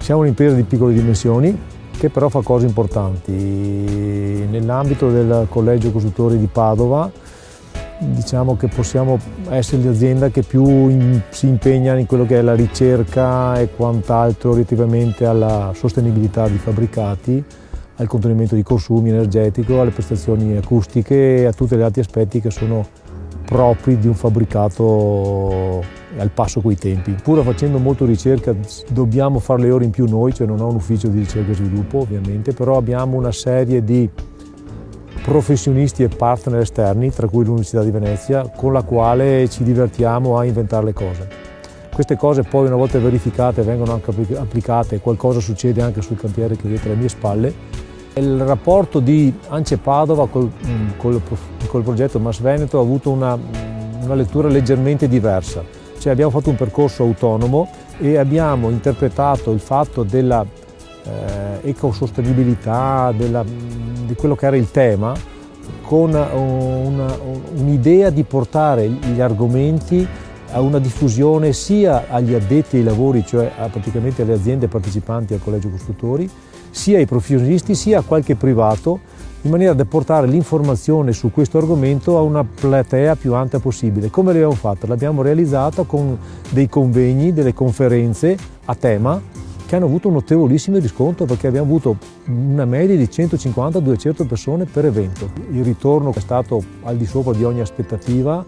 Siamo un'impresa di piccole dimensioni che però fa cose importanti. Nell'ambito del Collegio Costruttori di Padova diciamo che possiamo essere l'azienda che più si impegna in quello che è la ricerca e quant'altro relativamente alla sostenibilità di fabbricati, al contenimento di consumi energetico, alle prestazioni acustiche e a tutti gli altri aspetti che sono propri di un fabbricato al passo coi tempi. Pur facendo molto ricerca dobbiamo fare le ore in più noi, cioè non ho un ufficio di ricerca e sviluppo ovviamente, però abbiamo una serie di professionisti e partner esterni, tra cui l'Università di Venezia, con la quale ci divertiamo a inventare le cose. Queste cose poi una volta verificate vengono anche applicate, qualcosa succede anche sul cantiere che vedete alle mie spalle. Il rapporto di ANCE Padova col progetto MAS Veneto ha avuto una lettura leggermente diversa. Cioè abbiamo fatto un percorso autonomo e abbiamo interpretato il fatto della ecosostenibilità, di quello che era il tema, con un'idea di portare gli argomenti a una diffusione sia agli addetti ai lavori, cioè praticamente alle aziende partecipanti al Collegio Costruttori, sia ai professionisti, sia a qualche privato, in maniera da portare l'informazione su questo argomento a una platea più ampia possibile. Come l'abbiamo fatta? L'abbiamo realizzata con dei convegni, delle conferenze a tema che hanno avuto un notevolissimo riscontro, perché abbiamo avuto una media di 150-200 persone per evento. Il ritorno è stato al di sopra di ogni aspettativa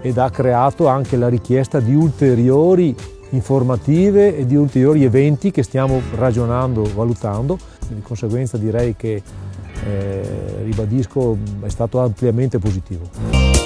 ed ha creato anche la richiesta di ulteriori informative e di ulteriori eventi che stiamo ragionando, valutando. Di conseguenza direi che, ribadisco, è stato ampiamente positivo.